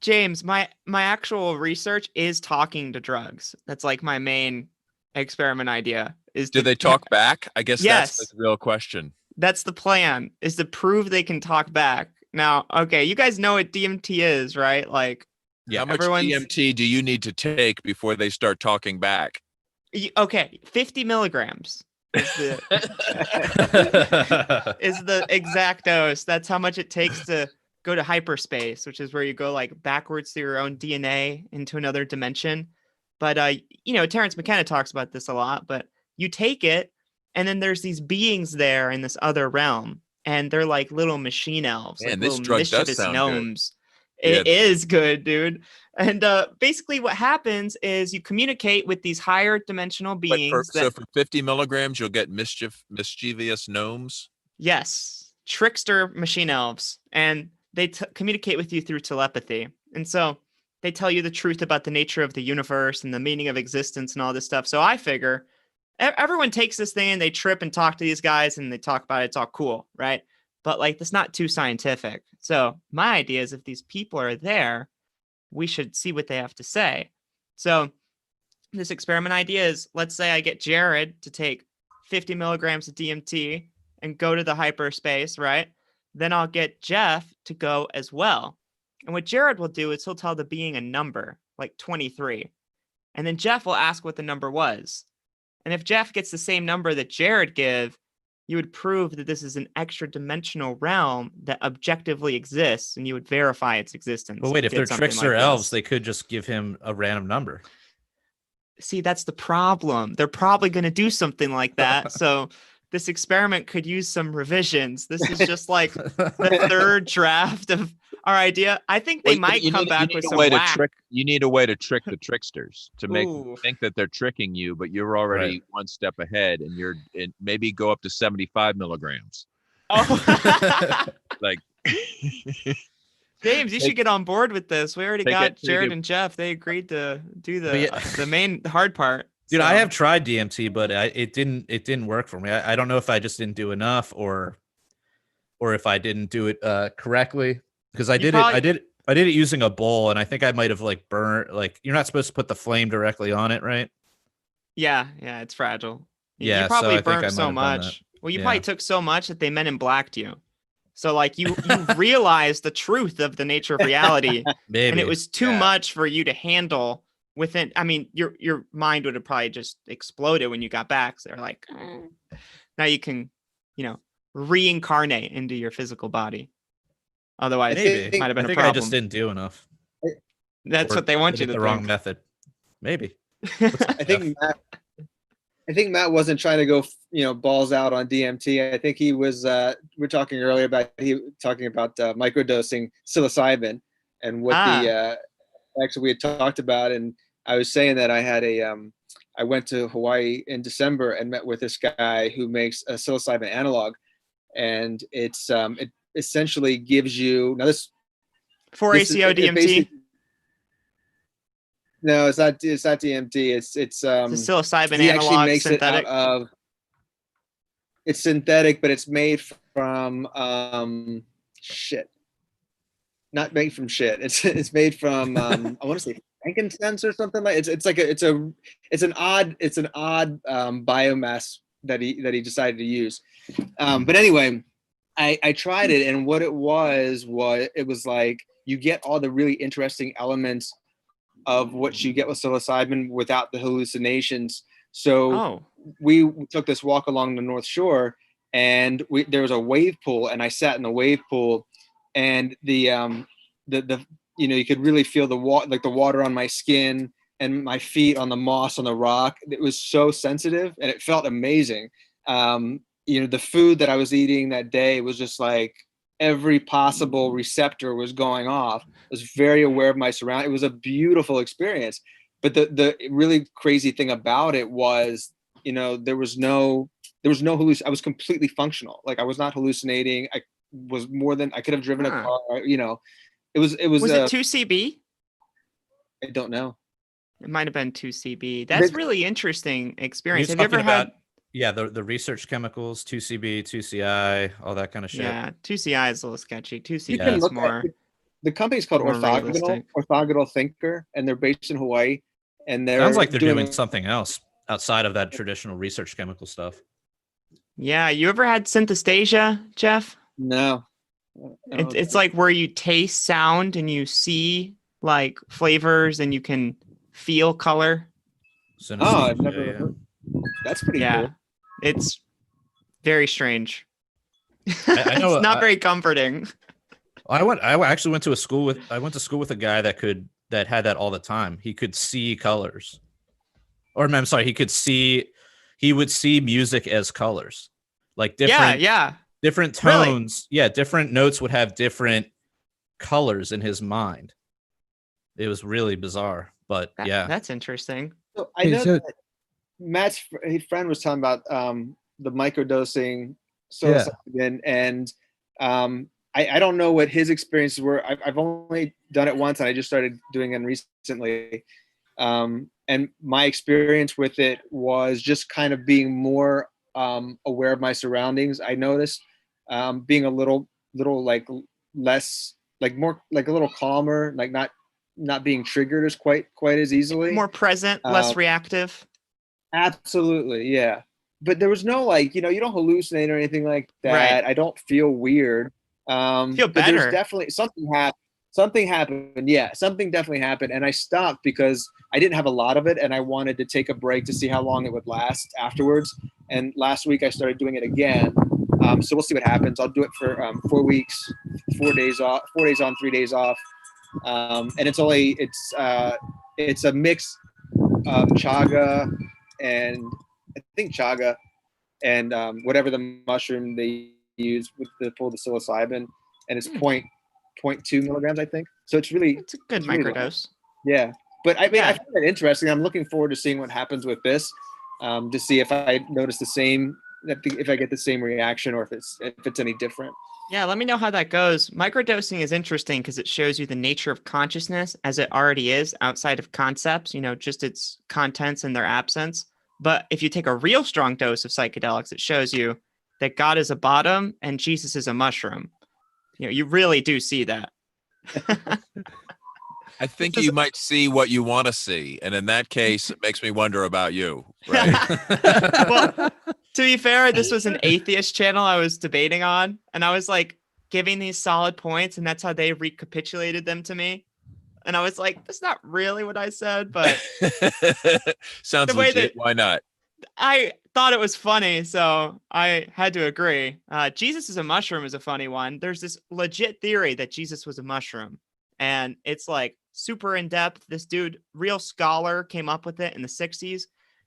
James, my actual research is talking to drugs. That's like my main experiment idea. Is
Do
to
they talk back? I guess
Yes.
that's the real question.
That's the plan, is to prove they can talk back. Now, okay, you guys know what DMT is, right? Like,
How much
everyone's-
DMT do you need to take before they start talking back?
okay, 50 milligrams is the is the exact dose. That's how much it takes to go to hyperspace, which is where you go like backwards through your own DNA into another dimension. But Terrence McKenna talks about this a lot. But you take it, and then there's these beings there in this other realm, and they're like little machine elves,
Man,
like
this
little
drug does
mischievous
sound good.
gnomes.
Yeah.
It is good, dude. And basically, what happens is you communicate with these higher dimensional
But
beings.
so for 50 milligrams, you'll get mischievous gnomes.
Yes, trickster machine elves, and they communicate with you through telepathy. And so they tell you the truth about the nature of the universe and the meaning of existence and all this stuff. So I figure everyone takes this thing and they trip and talk to these guys and they talk about it. It's all cool, right? But like, that's not too scientific. So my idea is if these people are there, we should see what they have to say. So this experiment idea is, let's say I get Jared to take 50 milligrams of DMT and go to the hyperspace, right? Then I'll get Jeff to go as well. And what Jared will do is he'll tell the being a number, like 23. And then Jeff will ask what the number was. And if Jeff gets the same number that Jared gave, you would prove that this is an extra dimensional realm that objectively exists, and you would verify its existence.
But wait, if
did
they're
something
trickster
like
elves,
this.
they could just give him a random number.
See, that's the problem. They're probably going to do something like that. So this experiment could use some revisions. This is just like the third draft of our idea. I think they might come back with some whack.
You need a way to trick the tricksters to make them
Ooh.
think that they're tricking you, but you're already one step ahead, and maybe go up to 75 milligrams.
Oh.
Like,
James, you should get on board with this. We already
Take
got
it- take
Jared
it-
and Jeff. They agreed to do
But yeah.
the hard part.
Dude, I
So-
have tried DMT, but it didn't work for me. I don't know if I just didn't do enough or if I didn't do it correctly, because I did it using a bowl, and I think I might have like burnt, like, you're not supposed to put the flame directly on it, right?
Yeah, it's fragile.
Yeah,
you
so I
probably
think I
burnt
might
so
have done
much.
that.
Well, you
Yeah.
probably took so much that they Men in Blacked you. So like you realized the truth of the nature of reality,
Maybe.
and it was too
Yeah.
much for you to handle within. I mean, your mind would have probably just exploded when you got back. So they're like, now you can, reincarnate into your physical body. Otherwise,
Maybe.
it might have been
I
a
think
problem.
I just didn't do enough.
That's
Or
what they want
did
you
it
to
the
think.
wrong method. Maybe.
I think Matt wasn't trying to go, balls out on DMT. I think he was. We're talking earlier about microdosing psilocybin and what actually we had talked about, and I was saying that I went to Hawaii in December and met with this guy who makes a psilocybin analog, and it essentially gives you now this
4-ACO DMT.
No, it's not DMT. It's
The psilocybin
he actually
analog
makes
synthetic.
it out of, it's synthetic, but it's made from not made from shit. It's made from I want to say frankincense or something like. It's an odd biomass that he decided to use. But anyway, I tried it, and what it was like you get all the really interesting elements of what you get with psilocybin without the hallucinations. So we took this walk along the North Shore, and there was a wave pool, and I sat in the wave pool, and the you could really feel the water on my skin and my feet on the moss on the rock. It was so sensitive, and it felt amazing. The food that I was eating that day was just like every possible receptor was going off. I was very aware of my surroundings. It was a beautiful experience. But the really crazy thing about it was, there was no hallucination. I was completely functional. Like I was not hallucinating. I was more than I could have driven a car. It was. Was
it 2CB?
I don't know.
It might have been 2CB. That's really interesting experience. Have you ever had?
Yeah, the research chemicals, 2CB, 2CI, all that kind of shit.
Yeah, 2CI is a little sketchy. 2CB
is
more.
The company's called Orthogonal Thinker, and they're based in Hawaii. And
sounds like they're doing something else outside of that traditional research chemical stuff.
Yeah, you ever had synesthesia, Jeff?
No.
It's like where you taste sound and you see like flavors and you can feel color.
I've never heard. That's pretty cool.
It's very strange.
I know,
it's not very comforting.
I actually went to school with a guy that had that all the time. He could see colors. Or I'm sorry, he would see music as colors. Like different tones. Really? Yeah, different notes would have different colors in his mind. It was really bizarre, but
that's interesting.
So I know that Matt's friend was talking about the microdosing psilocybin, and I don't know what his experiences were. I've only done it once, and I just started doing it recently. And my experience with it was just kind of being more aware of my surroundings. I noticed being a little like less, like more, like a little calmer, like not being triggered as quite as easily.
More present, less reactive.
Absolutely, yeah. But there was no you don't hallucinate or anything like that. Right. I don't feel weird.
Feel better.
There's definitely something happened. Yeah, something definitely happened, and I stopped because I didn't have a lot of it, and I wanted to take a break to see how long it would last afterwards. And last week I started doing it again. So we'll see what happens. I'll do it for 4 weeks, 4 days off, 4 days on, 3 days off. And it's a mix of chaga and I think chaga and whatever the mushroom they use with the psilocybin, and it's 0.2 milligrams, I think. So it's a good
microdose.
Yeah. But I mean, I find it interesting. I'm looking forward to seeing what happens with this, to see if I notice the same, if I get the same reaction, or if it's any different.
Yeah, let me know how that goes. Microdosing is interesting because it shows you the nature of consciousness as it already is outside of concepts, just its contents and their absence. But if you take a real strong dose of psychedelics, it shows you that God is a bottom and Jesus is a mushroom. You really do see that.
I think you might see what you want to see. And in that case, it makes me wonder about you. Right?
Well, to be fair, this was an atheist channel I was debating on. And I was like giving these solid points. And that's how they recapitulated them to me. And I was like, that's not really what I said. But
sounds legit. Why not?
I thought it was funny. So I had to agree. Jesus is a mushroom is a funny one. There's this legit theory that Jesus was a mushroom. And it's like super in depth. This dude, real scholar, came up with it in the 60s.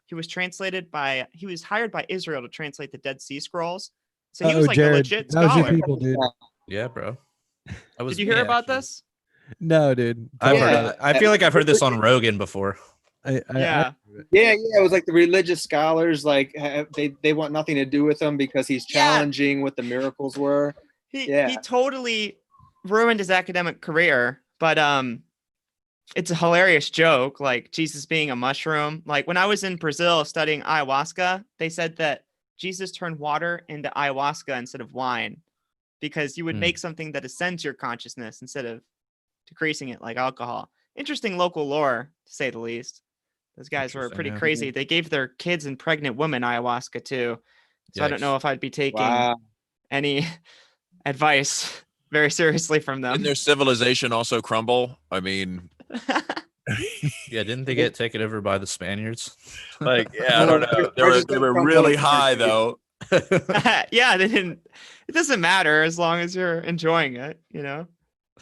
He was hired by Israel to translate the Dead Sea Scrolls. So he was like
Jared,
a legit
that was
scholar.
your people, dude.
Yeah, bro.
Did you hear about this?
No, dude.
I've heard.
Yeah.
I feel like I've heard this on Rogan before.
Yeah.
Yeah, it was like the religious scholars, like they want nothing to do with him because he's
Yeah.
challenging what the miracles were.
He
Yeah.
totally ruined his academic career, but it's a hilarious joke, like Jesus being a mushroom. Like when I was in Brazil studying ayahuasca, they said that Jesus turned water into ayahuasca instead of wine because you would make something that ascends your consciousness instead of decreasing it like alcohol. Interesting local lore, to say the least. Those guys were pretty crazy. They gave their kids and pregnant women ayahuasca too. So I don't know if I'd be taking any advice very seriously from them.
Didn't their civilization also crumble? I mean,
Yeah, didn't they get taken over by the Spaniards?
like, yeah, I don't know. They were really high though.
Yeah, they didn't. It doesn't matter as long as you're enjoying it, you know.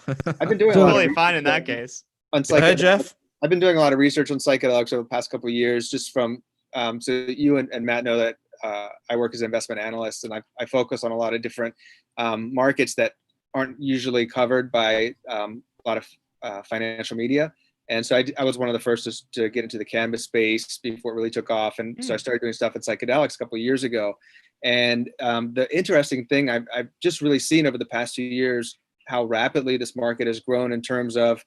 I've been doing
Totally fine in that case.
On
Go ahead, Jeff.
I've been doing a lot of research on psychedelics over the past couple of years, just from so you and Matt know that I work as an investment analyst, and I focus on a lot of different markets that aren't usually covered by a lot of financial media. And so I was one of the first to get into the cannabis space before it really took off. And so I started doing stuff in psychedelics a couple of years ago. And the interesting thing I've just really seen over the past few years, how rapidly this market has grown in terms of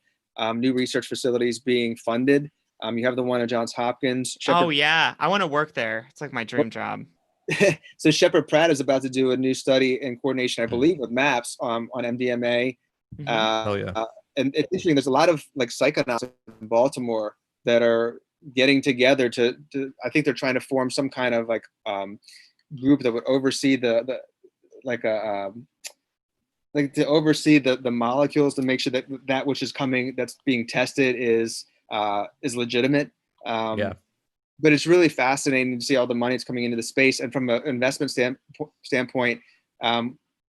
new research facilities being funded. You have the one at Johns Hopkins.
Oh yeah, I want to work there. It's like my dream job.
So Shepard Pratt is about to do a new study in coordination, I believe, with MAPS on MDMA.
Oh yeah.
And it's interesting. There's a lot of like psychonauts in Baltimore that are getting together to I think they're trying to form some kind of like group that would oversee the molecules to make sure that which is coming, that's being tested is legitimate.
Yeah.
But it's really fascinating to see all the money that's coming into the space. And from an investment standpoint,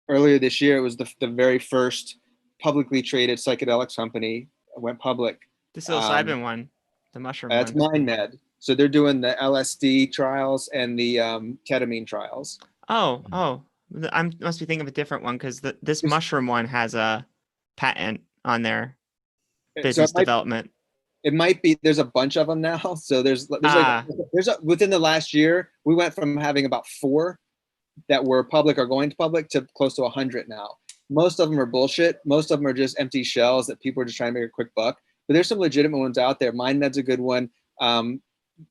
earlier this year, it was the very first publicly traded psychedelics company went public.
The psilocybin one, the mushroom
That's
one.
MindMed. So they're doing the LSD trials and the ketamine trials.
Oh, I must be thinking of a different one because this mushroom one has a patent on their business development.
It might be, there's a bunch of them now. So there's within the last year, we went from having about 4 that were public or going to public to close to 100 now. Most of them are bullshit. Most of them are just empty shells that people are just trying to make a quick buck. But there's some legitimate ones out there. MindMed's a good one. There's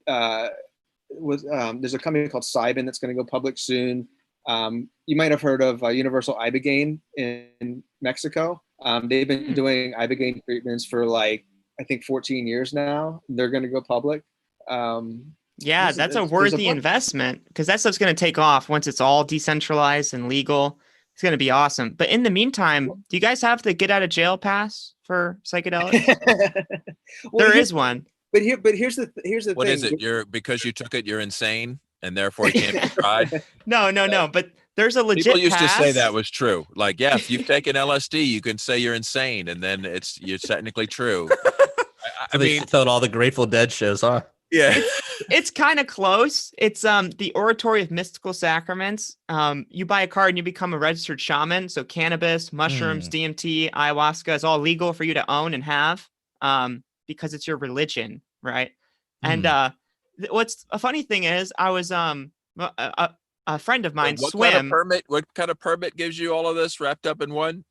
a company called Psilocybin that's going to go public soon. You might have heard of Universal Ibogaine in Mexico. They've been doing Ibogaine treatments for like, I think 14 years now. They're going to go public.
Yeah, that's a worthy investment because that stuff's going to take off once it's all decentralized and legal. It's going to be awesome. But in the meantime, do you guys have the get out of jail pass for psychedelics? There is one.
But here's the thing.
What is it? Because you took it, you're insane, and therefore you can't be tried.
No. But there's a legit.
People used
pass.
to say that was true. Like, yeah, if you've taken LSD, you can say you're insane, and then you're technically true. I mean,
thought all the Grateful Dead shows, huh?
Yeah.
It's kind of close. It's the Oratory of Mystical Sacraments. You buy a card and you become a registered shaman. So cannabis, mushrooms, DMT, ayahuasca is all legal for you to own and have because it's your religion, right? And what's a funny thing is I was a friend of mine, Swim.
What kind of permit gives you all of this wrapped up in one?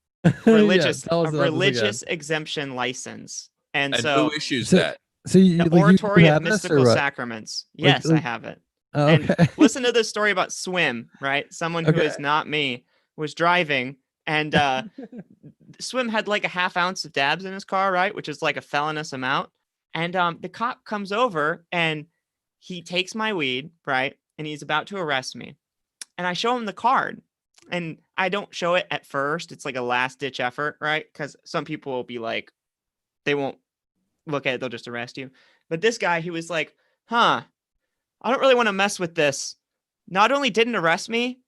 Religious exemption license. And so
who issues that?
So
the Oratory of Mystical Sacraments. Yes, I have it.
Oh, okay.
And listen to this story about Swim, right? Someone who is not me was driving, and Swim had like a half ounce of dabs in his car, right? Which is like a felonious amount. And the cop comes over and he takes my weed, right? And he's about to arrest me. And I show him the card. And I don't show it at first. It's like a last ditch effort, right? Because some people will be like, they won't look at it, they'll just arrest you. But this guy, he was like, I don't really want to mess with this. Not only didn't arrest me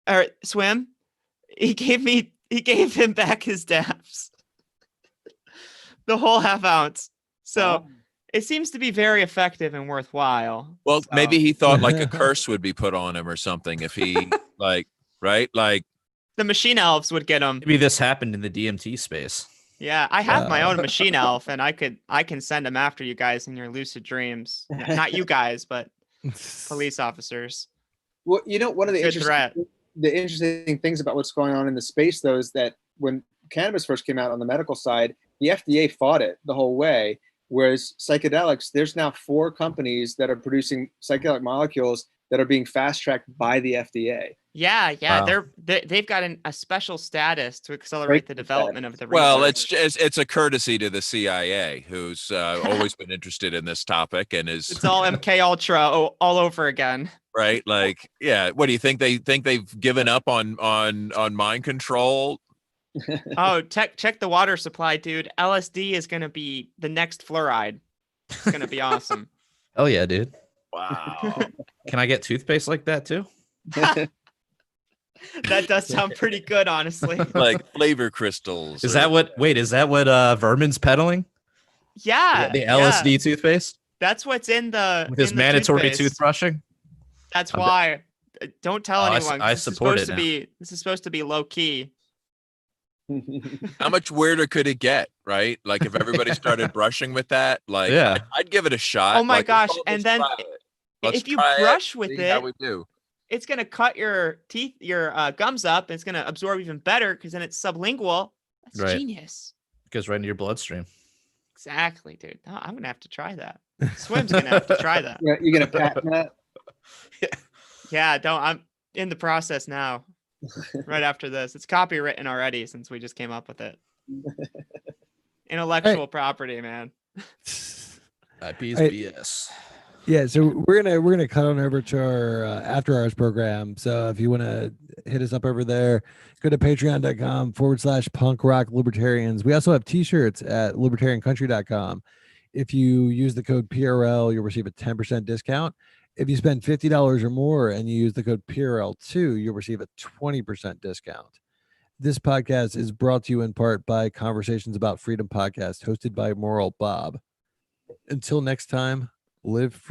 or Swim, he gave him back his dabs. The whole half ounce. So it seems to be very effective and worthwhile.
Well, maybe he thought like a curse would be put on him or something if he right? Like
the machine elves would get him.
Maybe this happened in the DMT space.
Yeah, I have my own machine elf, and I can send them after you guys in your lucid dreams. Not you guys, but police officers.
Well, one of the
Good threat.
interesting things about what's going on in the space, though, is that when cannabis first came out on the medical side, the FDA fought it the whole way. Whereas psychedelics, there's now 4 companies that are producing psychedelic molecules that are being fast-tracked by the FDA.
Yeah,
Wow.
they've got a special status to accelerate the development of the research.
Well, it's a courtesy to the CIA, who's always been interested in this topic and is.
It's all MK Ultra all over again.
Right, like, yeah. What do you think? They've given up on mind control?
Oh, check the water supply, dude. LSD is gonna be the next fluoride. It's gonna be awesome.
Oh yeah, dude.
Wow.
Can I get toothpaste like that too?
That does sound pretty good, honestly.
Like flavor crystals.
Is that what Vermin's peddling?
Yeah,
The LSD toothpaste
that's what's in the
with his
in the
mandatory
toothpaste.
toothbrushing?
That's why. Don't tell anyone.
I
This is
support
supposed
it
to be. This is supposed to be low key.
How much weirder could it get, right? Like if everybody started brushing with that, like,
Yeah.
I'd give it a shot.
Oh my
Like,
gosh,
let's
and then
try it. Let's
if you
try it,
brush with
see how
it,
we do.
it's gonna cut your teeth, your gums up. And it's gonna absorb even better because then it's sublingual. That's
Right.
genius.
Goes right into your bloodstream.
Exactly, dude. No, I'm gonna have to try that. Swim's gonna have to try that.
You're gonna patent that?
Yeah, I'm in the process now. Right after this, it's copywritten already since we just came up with it. Intellectual property, man.
IP's
Hey.
BS.
Yeah, so we're gonna cut on over to our after hours program. So if you want to hit us up over there, go to patreon.com/punk rock libertarians. We also have t-shirts at libertariancountry.com. If you use the code PRL, you'll receive a 10% discount. If you spend $50 or more and you use the code PRL2, you'll receive a 20% discount. This podcast is brought to you in part by Conversations About Freedom podcast, hosted by Moral Bob. Until next time, live free.